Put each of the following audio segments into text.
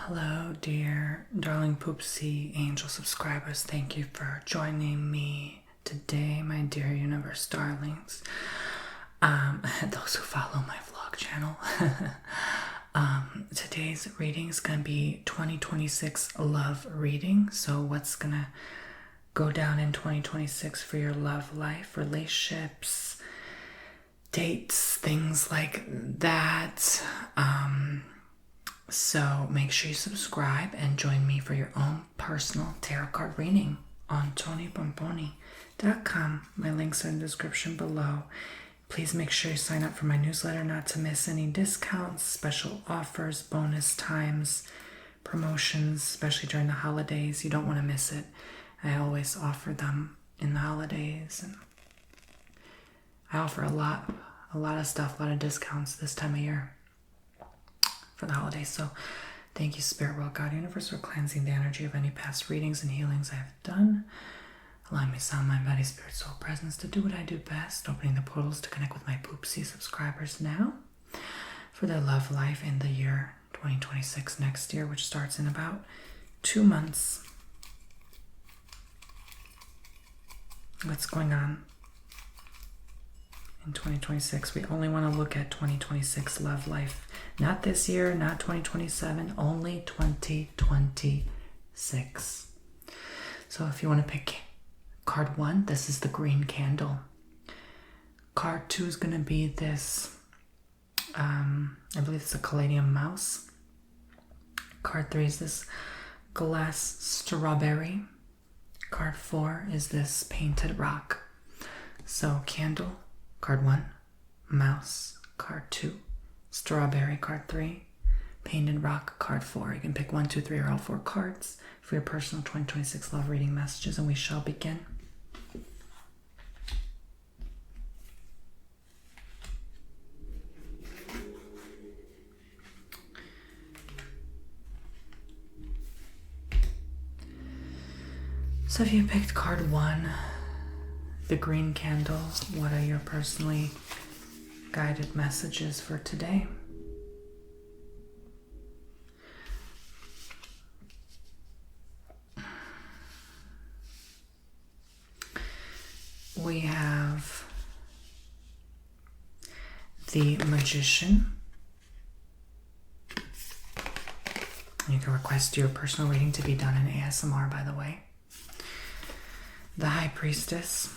Hello, dear darling Poopsie Angel subscribers. Thank you for joining me today, my dear universe darlings. Those who follow my vlog channel. Today's reading is going to be 2026 love reading. So what's going to go down in 2026 for your love life, relationships, dates, things like that. So make sure you subscribe and join me for your own personal tarot card reading on Bomboni.com. My links are in the description below. Please make sure you sign up for my newsletter not to miss any discounts, special offers, bonus times, promotions, especially during the holidays. You don't want to miss it. I always offer them in the holidays. And I offer a lot of stuff, a lot of discounts this time of year for the holidays. So thank you, Spirit World, God, Universe, for cleansing the energy of any past readings and healings I have done. Allow me, sound, mind, body, spirit, soul, presence to do what I do best, opening the portals to connect with my Poopsie subscribers now for their love life in the year 2026 next year, which starts in about 2 months. What's going on in 2026? We only want to look at 2026 love life. Not this year, not 2027, only 2026. So if you want to pick card 1, this is the green candle. Card 2 is going to be this, I believe it's a Caladium mouse. Card 3 is this glass strawberry. Card 4 is this painted rock. So candle, card 1, mouse, card 2, strawberry, card 3, painted rock, card 4. You can pick 1, 2, 3, or all 4 cards for your personal 2026 love reading messages, and we shall begin. So if you picked card 1, the green candle, what are your personally guided messages for today? We have the Magician. You can request your personal reading to be done in ASMR, by the way. The High Priestess.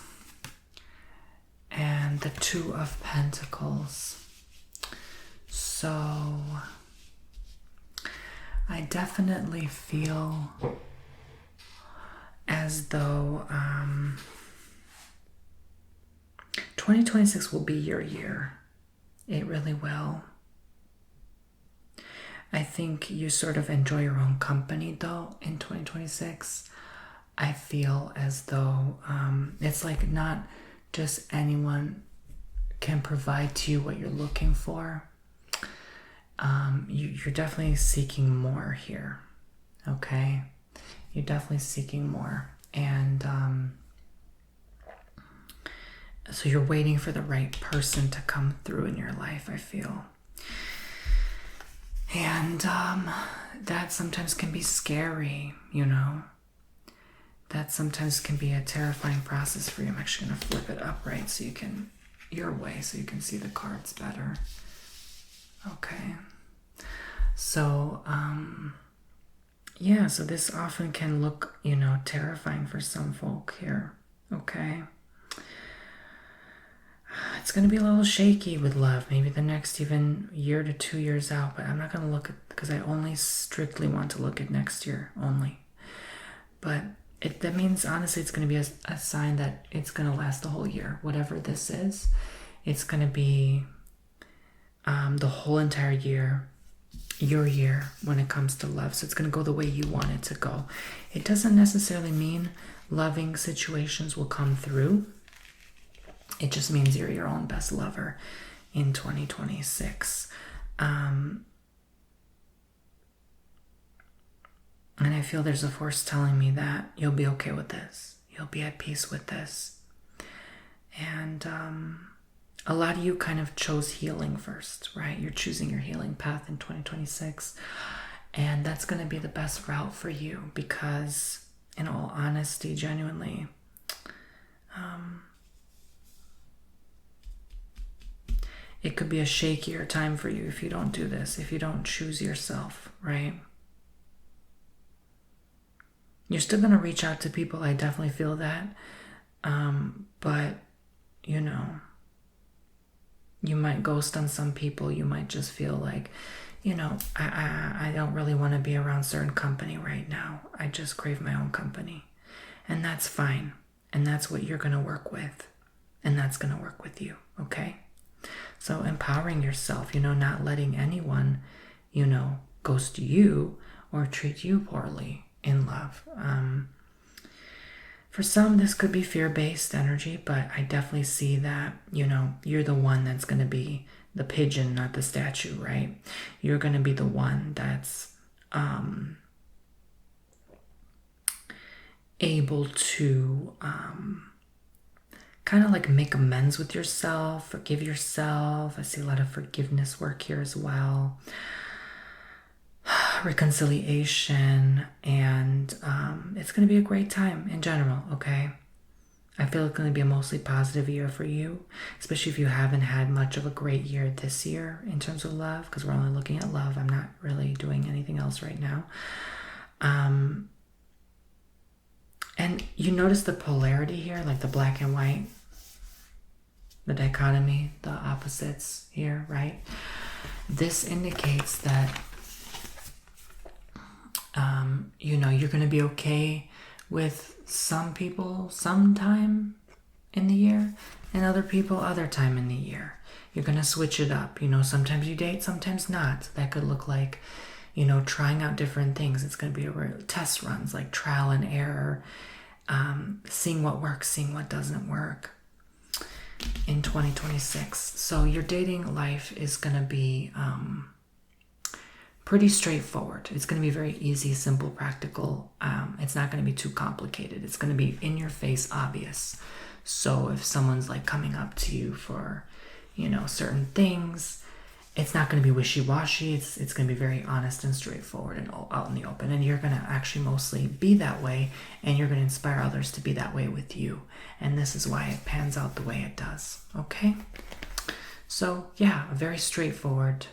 And the Two of Pentacles. So I definitely feel as though 2026 will be your year. It really will. I think you sort of enjoy your own company though in 2026. I feel as though it's like not just anyone can provide to you what you're looking for. You're definitely seeking more here, okay? You're definitely seeking more. And so you're waiting for the right person to come through in your life, I feel. And that sometimes can be scary, you know? That sometimes can be a terrifying process for you. I'm actually going to flip it upright so you can, your way, so you can see the cards better. Okay. So, yeah, so this often can look, you know, terrifying for some folk here. Okay. It's going to be a little shaky with love, maybe the next even year to 2 years out, but I'm not going to look at, because I only strictly want to look at next year only. But that means, honestly, it's going to be a sign that it's going to last the whole year. Whatever this is, it's going to be the whole entire year, your year when it comes to love. So it's going to go the way you want it to go. It doesn't necessarily mean loving situations will come through. It just means you're your own best lover in 2026. And I feel there's a force telling me that you'll be okay with this. You'll be at peace with this. And a lot of you kind of chose healing first, right? You're choosing your healing path in 2026. And that's going to be the best route for you because, in all honesty, genuinely, it could be a shakier time for you if you don't do this, if you don't choose yourself, right? You're still going to reach out to people. I definitely feel that. But, you know, you might ghost on some people. You might just feel like, you know, I don't really want to be around certain company right now. I just crave my own company. And that's fine. And that's what you're going to work with. And that's going to work with you, okay? So empowering yourself, you know, not letting anyone, you know, ghost you or treat you poorly in love. For some, this could be fear-based energy, but I definitely see that, you know, you're the one that's going to be the pigeon, not the statue, right? You're going to be the one that's able to kind of like make amends with yourself, forgive yourself. I see a lot of forgiveness work here as well. Reconciliation, and it's going to be a great time in general, okay? I feel it's going to be a mostly positive year for you, especially if you haven't had much of a great year this year in terms of love, because we're only looking at love. I'm not really doing anything else right now. And you notice the polarity here, like the black and white, the dichotomy, the opposites here, right? This indicates that, you know, you're going to be okay with some people sometime in the year and other people other time in the year. You're going to switch it up. You know, sometimes you date, sometimes not. That could look like, you know, trying out different things. It's going to be test runs, like trial and error, seeing what works, seeing what doesn't work in 2026. So your dating life is going to be pretty straightforward. It's going to be very easy, simple, practical. It's not going to be too complicated. It's going to be in your face, obvious. So if someone's like coming up to you for, you know, certain things, it's not going to be wishy-washy. It's going to be very honest and straightforward and out in the open. And you're going to actually mostly be that way, and you're going to inspire others to be that way with you. And this is why it pans out the way it does. Okay? So yeah, a very straightforward,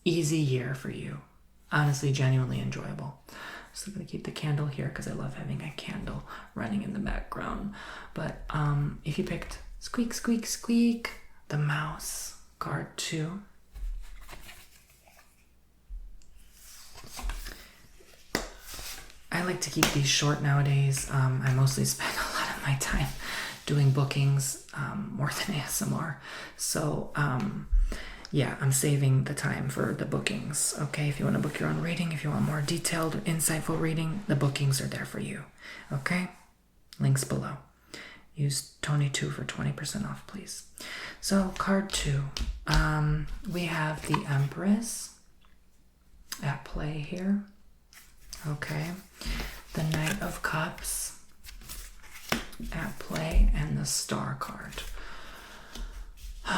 easy year for you. Honestly, genuinely enjoyable. So I'm going to keep the candle here because I love having a candle running in the background. But if you picked Squeak, Squeak, Squeak, the mouse, card 2. I like to keep these short nowadays. I mostly spend a lot of my time doing bookings, more than ASMR. So yeah, I'm saving the time for the bookings. Okay, if you want to book your own reading, if you want more detailed, insightful reading, the bookings are there for you. Okay, links below. Use Tony2 for 20% off, please. So card 2, we have the Empress at play here. Okay, the Knight of Cups at play, and the Star card.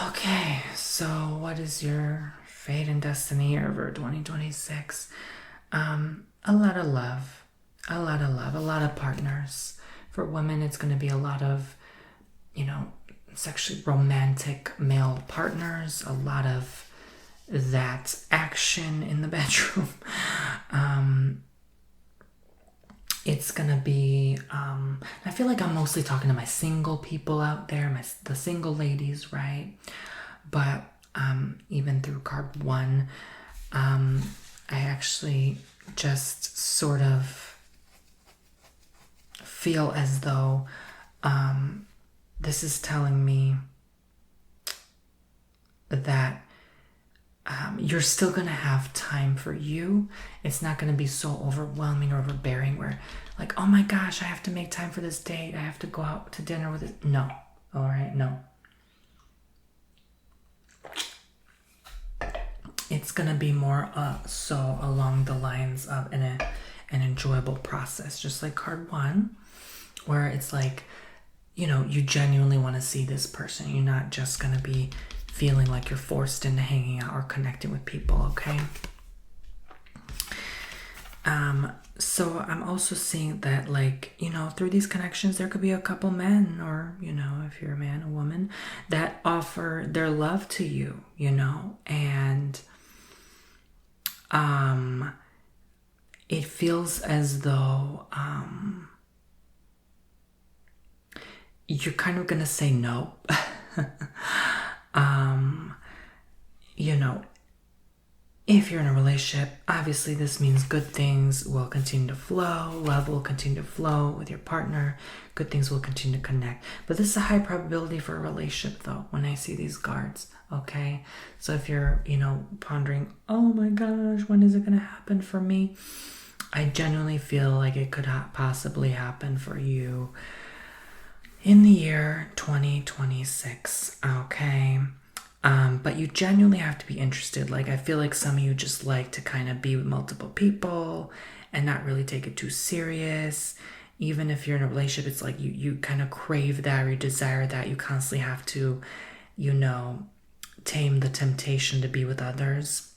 Okay, so what is your fate and destiny here for 2026? A lot of love, a lot of partners. For women, it's going to be a lot of, you know, sexually romantic male partners, a lot of that action in the bedroom. It's going to be, I feel like I'm mostly talking to my single people out there, the single ladies, right? But even through card 1, I actually just sort of feel as though this is telling me that you're still going to have time for you. It's not going to be so overwhelming or overbearing where like, oh my gosh, I have to make time for this date. I have to go out to dinner with it. No. All right. No. It's going to be more so along the lines of an enjoyable process, just like card 1, where it's like, you know, you genuinely want to see this person. You're not just going to be feeling like you're forced into hanging out or connecting with people, okay? So I'm also seeing that, like, through these connections, there could be a couple men, or, if you're a man, a woman, that offer their love to you, and it feels as though you're kind of gonna say no. You know, if you're in a relationship, obviously this means good things will continue to flow, love will continue to flow with your partner, good things will continue to connect. But this is a high probability for a relationship, though, when I see these cards, okay? So if you're, pondering, oh my gosh, when is it going to happen for me? I genuinely feel like it could possibly happen for you in the year 2026, okay? But you genuinely have to be interested. Like, I feel like some of you just like to kind of be with multiple people and not really take it too serious. Even if you're in a relationship, it's like you kind of crave that, or you desire that. You constantly have to, tame the temptation to be with others.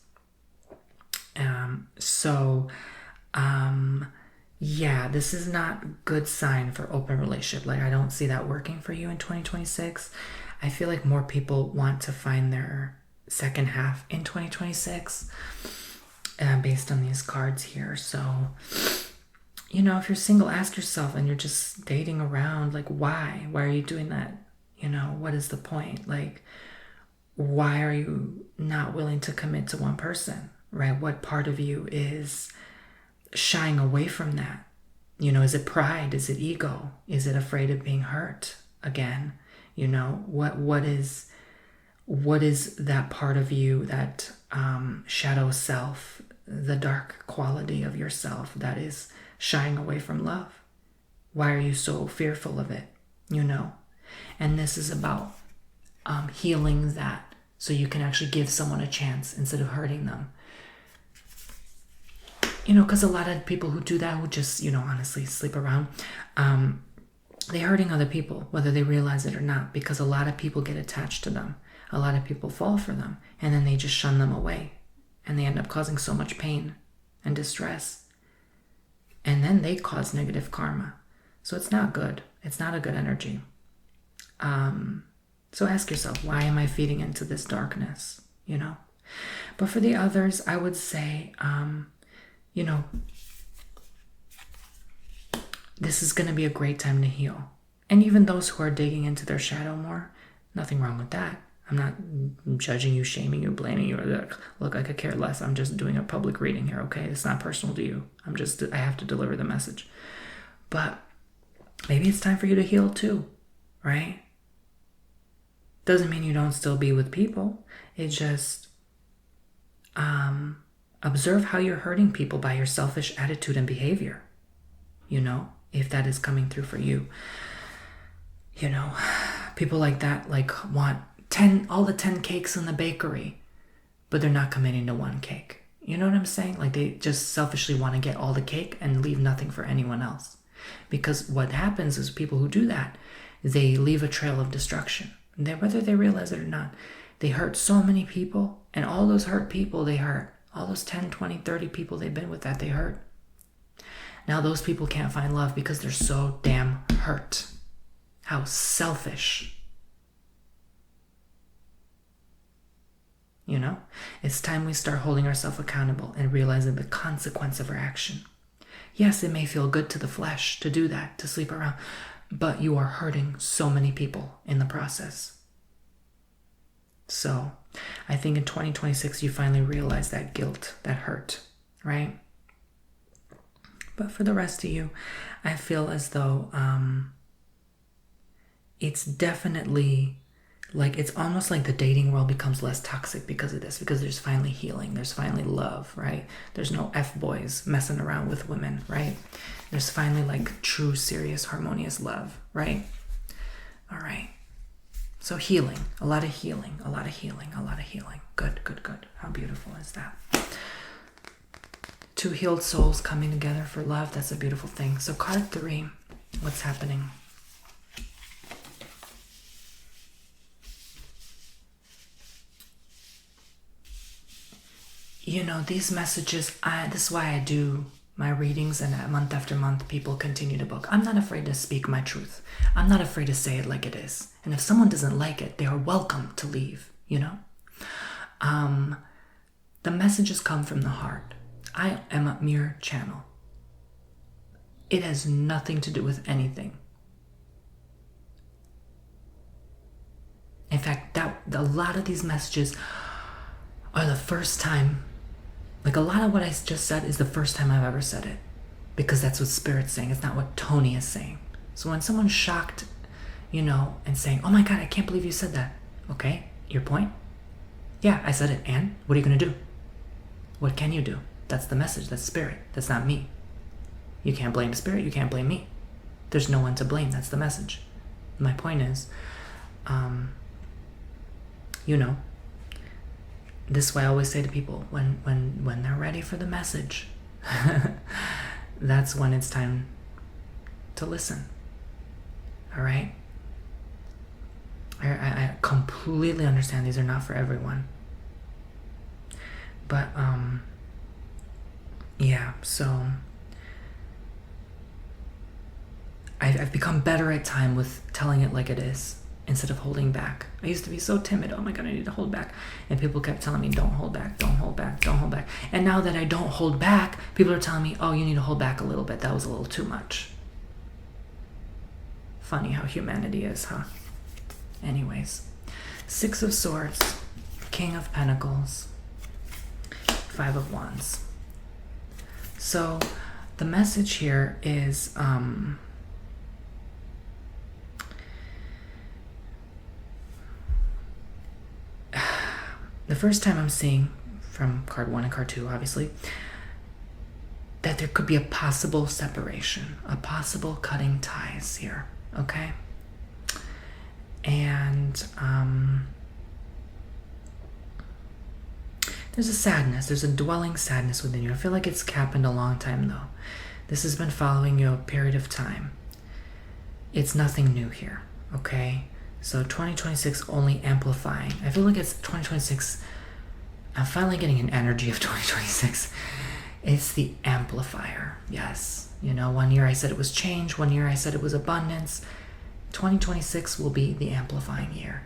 Yeah, this is not a good sign for open relationship. Like, I don't see that working for you in 2026. I feel like more people want to find their second half in 2026 based on these cards here. So, if you're single, ask yourself, and you're just dating around, like, why? Why are you doing that? What is the point? Like, why are you not willing to commit to one person, right? What part of you is shying away from that? Is it pride? Is it ego? Is it afraid of being hurt again? What is that part of you, that shadow self, the dark quality of yourself that is shying away from love? Why are you so fearful of it? And this is about healing that, so you can actually give someone a chance instead of hurting them. Because a lot of people who do that, who just, honestly sleep around, they're hurting other people, whether they realize it or not, because a lot of people get attached to them. A lot of people fall for them, and then they just shun them away, and they end up causing so much pain and distress. And then they cause negative karma. So it's not good. It's not a good energy. So ask yourself, why am I feeding into this darkness? But for the others, I would say, this is going to be a great time to heal. And even those who are digging into their shadow more, nothing wrong with that. I'm not judging you, shaming you, blaming you. Or look, I could care less. I'm just doing a public reading here, okay? It's not personal to you. I have to deliver the message. But maybe it's time for you to heal too, right? Doesn't mean you don't still be with people. It just observe how you're hurting people by your selfish attitude and behavior. If that is coming through for you. People like that, like, want all the 10 cakes in the bakery, but they're not committing to one cake. You know what I'm saying? Like, they just selfishly want to get all the cake and leave nothing for anyone else. Because what happens is, people who do that, they leave a trail of destruction. Whether they realize it or not, they hurt so many people, and all those hurt people they hurt. All those 10, 20, 30 people they've been with that they hurt. Now those people can't find love because they're so damn hurt. How selfish. It's time we start holding ourselves accountable and realizing the consequence of our action. Yes, it may feel good to the flesh to do that, to sleep around, but you are hurting so many people in the process. So I think in 2026, you finally realize that guilt, that hurt, right? But for the rest of you, I feel as though it's definitely, like, it's almost like the dating world becomes less toxic because of this, because there's finally healing, there's finally love, right? There's no F-boys messing around with women, right? There's finally, like, true, serious, harmonious love, right? All right. So healing, a lot of healing, a lot of healing, a lot of healing. Good, good, good. How beautiful is that? Two healed souls coming together for love. That's a beautiful thing. So card 3, what's happening? These messages, this is why I do my readings, and month after month, people continue to book. I'm not afraid to speak my truth. I'm not afraid to say it like it is. And if someone doesn't like it, they are welcome to leave, you know? The messages come from the heart. I am a mere channel. It has nothing to do with anything. In fact, a lot of these messages are the first time, like a lot of what I just said is the first time I've ever said it, because that's what Spirit's saying. It's not what Tony is saying. So when someone's shocked, you know, and saying, oh my God, I can't believe you said that. Okay, your point? Yeah, I said it. And what are you going to do? What can you do? That's the message. That's Spirit. That's not me. You can't blame Spirit. You can't blame me. There's no one to blame. That's the message. My point is, you know, this way I always say to people, when they're ready for the message, that's when it's time to listen. All right? I completely understand these are not for everyone. But, yeah, so I've become better at time with telling it like it is instead of holding back. I used to be so timid. Oh my God, I need to hold back. And people kept telling me, don't hold back, don't hold back, don't hold back. And now that I don't hold back, people are telling me, oh, you need to hold back a little bit. That was a little too much. Funny how humanity is, huh? Anyways, 6 of Swords, King of Pentacles, 5 of Wands. So the message here is, the first time I'm seeing from card 1 and card 2, obviously, that there could be a possible separation, a possible cutting ties here, okay? And there's a sadness, there's a dwelling sadness within you. I feel like it's happened a long time though. This has been following you a period of time. It's nothing new here, okay? So 2026 only amplifying. I feel like it's 2026. I'm finally getting an energy of 2026. It's the amplifier. Yes. You know, 1 year I said it was change. 1 year I said it was abundance. 2026 will be the amplifying year.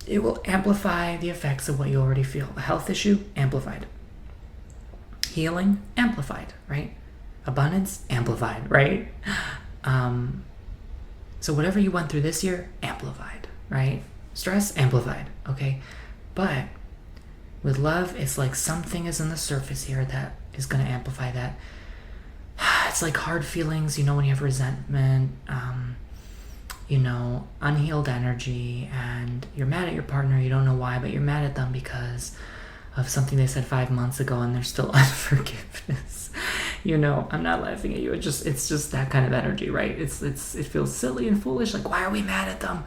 It will amplify the effects of what you already feel. A health issue, amplified. Healing, amplified, right? Abundance, amplified, right? So whatever you went through this year, amplified, right? Stress, amplified, okay? But with love, it's like something is in the surface here that is going to amplify that. It's like hard feelings, you know, when you have resentment, you know, unhealed energy, and you're mad at your partner, you don't know why, but you're mad at them because of something they said 5 months ago, and there's still unforgiveness. You know, I'm not laughing at you. It's just that kind of energy, right? It feels silly and foolish. Like, why are we mad at them?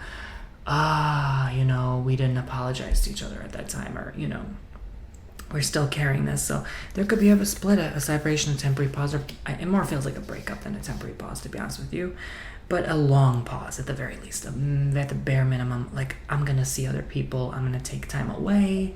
You know, we didn't apologize to each other at that time, or, you know, we're still carrying this. So there could be a split, a separation, a temporary pause, or it more feels like a breakup than a temporary pause, to be honest with you. But a long pause at the very least, at the bare minimum. Like, I'm gonna see other people. I'm gonna take time away.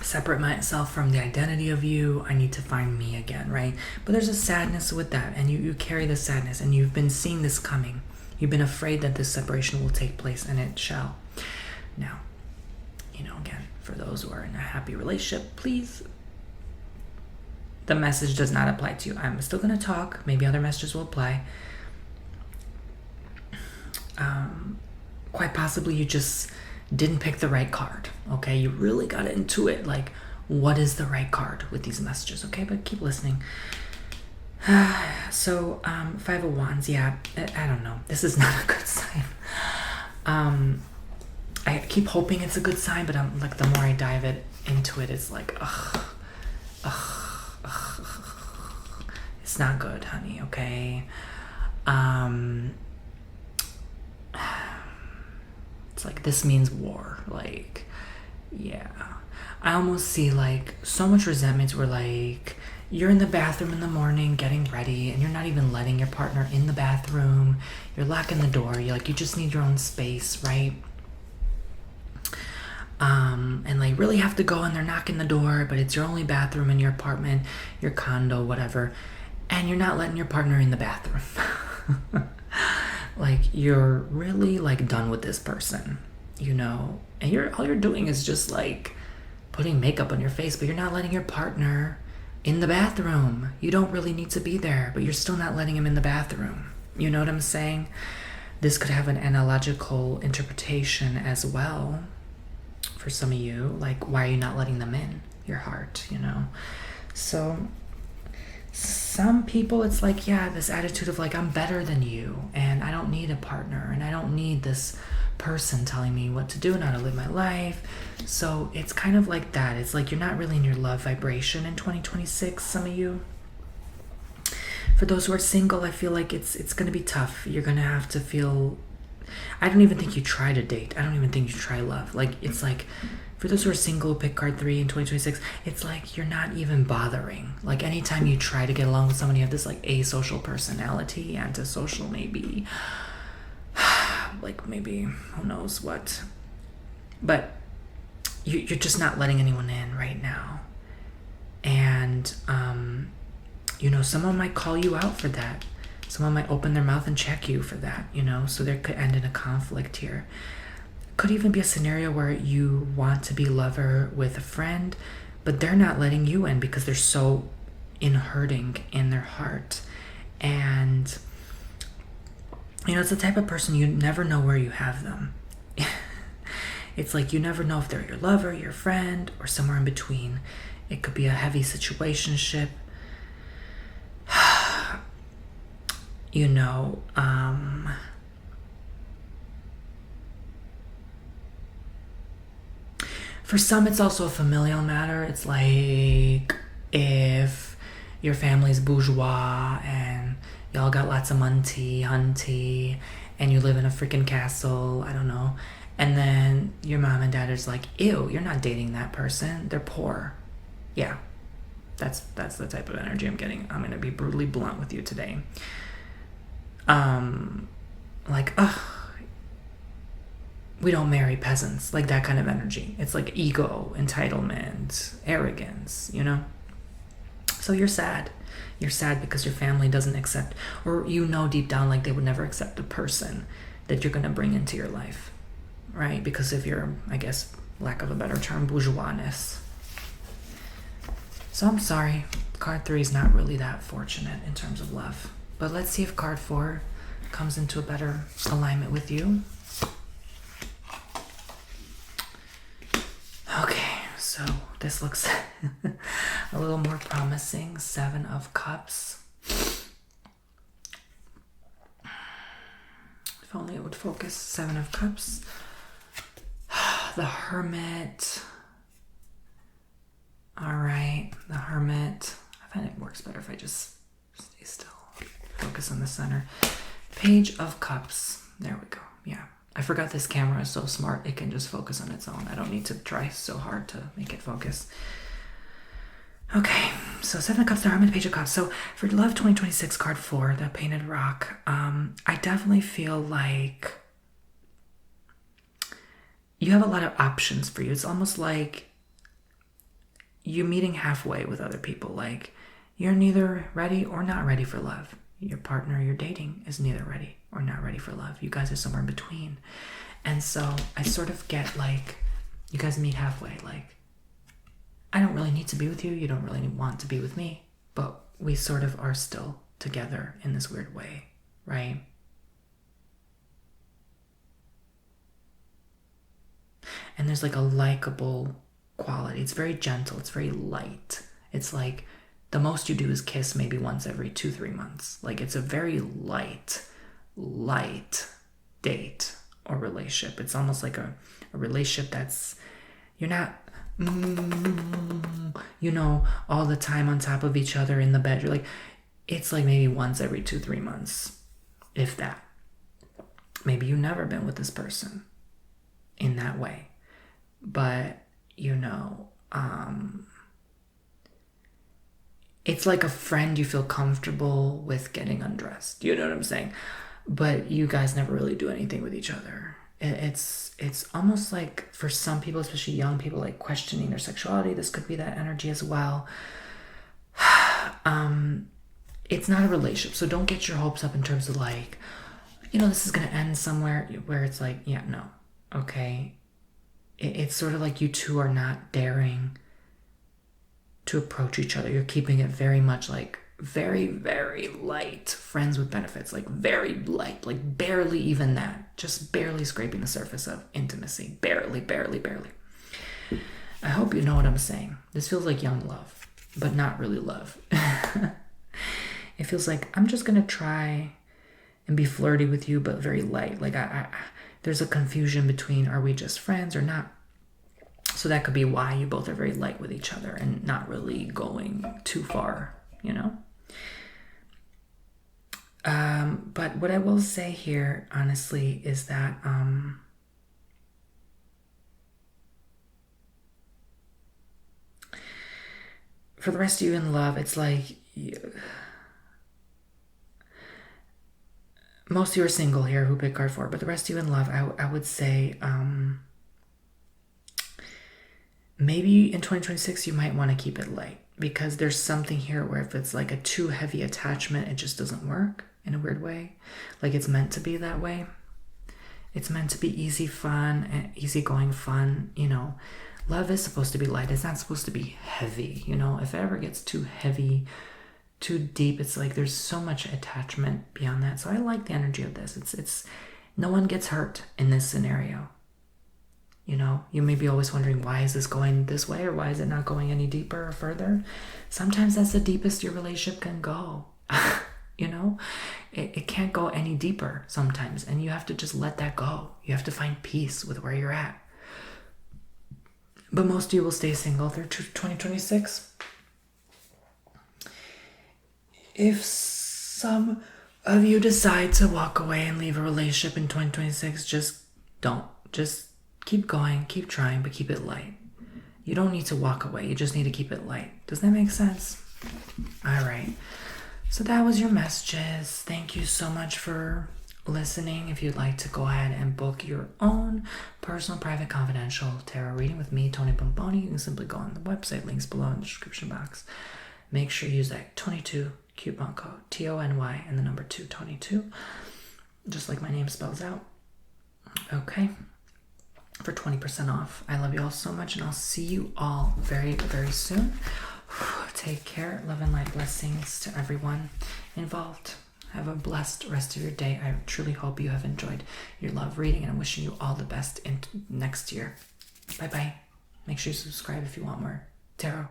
Separate myself from the identity of you. I need to find me again, right? But there's a sadness with that, and you carry the sadness, and you've been seeing this coming. You've been afraid that this separation will take place, and it shall. Now, you know, again, for those who are in a happy relationship, please, the message does not apply to you. I'm still going to talk. Maybe other messages will apply. Quite possibly you just didn't pick the right card, okay? You really got into it, like, what is the right card with these messages, okay? But keep listening. So, 5 of Wands, yeah, I don't know. This is not a good sign. I keep hoping it's a good sign, but I'm like, the more I dive into it, it's like, it's not good, honey, okay? It's like, this means war. Like, yeah. I almost see like so much resentment where like you're in the bathroom in the morning getting ready and you're not even letting your partner in the bathroom. You're locking the door. You just need your own space, right? and like really have to go and they're knocking the door, but it's your only bathroom in your apartment, your condo, whatever, and you're not letting your partner in the bathroom. Like you're really like done with this person, you know, and all you're doing is just like putting makeup on your face, but you're not letting your partner in the bathroom. You don't really need to be there, but you're still not letting him in the bathroom. You know what I'm saying? This could have an analogical interpretation as well for some of you. Like, why are you not letting them in your heart, you know? So some people, it's like, yeah, this attitude of like, I'm better than you and I don't need a partner and I don't need this person telling me what to do and how to live my life. So it's kind of like that. It's like you're not really in your love vibration in 2026, some of you. For those who are single, I feel like it's going to be tough. You're going to have to feel... I don't even think you try to date. I don't even think you try love. Like, it's like, for those who are single, pick card 3 in 2026, it's like you're not even bothering. Like, anytime you try to get along with someone, you have this, like, asocial personality, antisocial maybe. Like, maybe, who knows what. But you're just not letting anyone in right now. And, you know, someone might call you out for that. Someone might open their mouth and check you for that, you know, so there could end in a conflict here. Could even be a scenario where you want to be lover with a friend, but they're not letting you in because they're so hurting in their heart. And, you know, it's the type of person you never know where you have them. It's like you never know if they're your lover, your friend, or somewhere in between. It could be a heavy situationship. You know, for some, it's also a familial matter. It's like if your family's bourgeois and y'all got lots of money, hunty, and you live in a freaking castle, I don't know, and then your mom and dad is like, ew, you're not dating that person. They're poor. Yeah, that's the type of energy I'm getting. I'm going to be brutally blunt with you today. Like, ugh, we don't marry peasants, like that kind of energy. It's like ego, entitlement, arrogance, you know? So you're sad. You're sad because your family doesn't accept, or you know deep down like they would never accept a person that you're going to bring into your life, right? Because of your, I guess, lack of a better term, bourgeoisness. So I'm sorry, card 3 is not really that fortunate in terms of love. But let's see if card 4 comes into a better alignment with you. Okay, so this looks a little more promising. 7 of Cups. If only it would focus. 7 of Cups. The Hermit. All right, the Hermit. I find it works better if I just stay still. Focus on the center. Page of Cups. There we go. Yeah. I forgot this camera is so smart. It can just focus on its own. I don't need to try so hard to make it focus. Okay. So 7 of Cups, the Hermit, Page of Cups. So for Love 2026, card 4, the Painted Rock, I definitely feel like you have a lot of options for you. It's almost like you're meeting halfway with other people. Like you're neither ready or not ready for love. Your partner you're dating is neither ready or not ready for love. You guys are somewhere in between. And so I sort of get like, you guys meet halfway. Like, I don't really need to be with you. You don't really want to be with me. But we sort of are still together in this weird way, right? And there's like a likable quality. It's very gentle. It's very light. It's like the most you do is kiss maybe once every 2-3 months. Like it's a very light date or relationship. It's almost like a relationship that's, you're not, you know, all the time on top of each other in the bed. You're like, it's like maybe once every 2-3 months, if that. Maybe you've never been with this person in that way. But, you know, it's like a friend you feel comfortable with getting undressed. You know what I'm saying? But you guys never really do anything with each other. It's almost like for some people, especially young people, like questioning their sexuality. This could be that energy as well. It's not a relationship, so don't get your hopes up in terms of like, this is gonna end somewhere where it's like, yeah, no, okay. It's sort of like you two are not daring to approach each other. You're keeping it very much like very, very light, friends with benefits, like very light, like barely even that, just barely scraping the surface of intimacy, barely, barely, barely. I hope you know what I'm saying. This feels like young love, but not really love. It feels like I'm just gonna try and be flirty with you, but very light. Like there's a confusion between, are we just friends or not? So that could be why you both are very light with each other and not really going too far, But what I will say here, honestly, is that for the rest of you in love, it's like most of you are single here who pick card 4, but the rest of you in love, I would say maybe in 2026 you might want to keep it light, because there's something here where if it's like a too heavy attachment, it just doesn't work in a weird way. Like it's meant to be that way. It's meant to be easy fun and easygoing fun. Love is supposed to be light. It's not supposed to be heavy. If it ever gets too heavy, too deep, it's like there's so much attachment beyond that. So I like the energy of this. It's no one gets hurt in this scenario. You may be always wondering, why is this going this way, or why is it not going any deeper or further? Sometimes that's the deepest your relationship can go. It can't go any deeper sometimes, and you have to just let that go. You have to find peace with where you're at. But most of you will stay single through 2026. If some of you decide to walk away and leave a relationship in 2026, just don't. Just keep going, keep trying, but keep it light. You don't need to walk away. You just need to keep it light. Does that make sense? All right. So that was your messages. Thank you so much for listening. If you'd like to go ahead and book your own personal, private, confidential tarot reading with me, Tony Bomboni, you can simply go on the website, links below in the description box. Make sure you use that 22 coupon code, TONY, and the number 2, Tony2, just like my name spells out. Okay. For 20% off. I love you all so much, and I'll see you all very, very soon. Take care. Love and light blessings to everyone involved. Have a blessed rest of your day. I truly hope you have enjoyed your love reading, and I'm wishing you all the best in next year. Bye-bye. Make sure you subscribe if you want more tarot.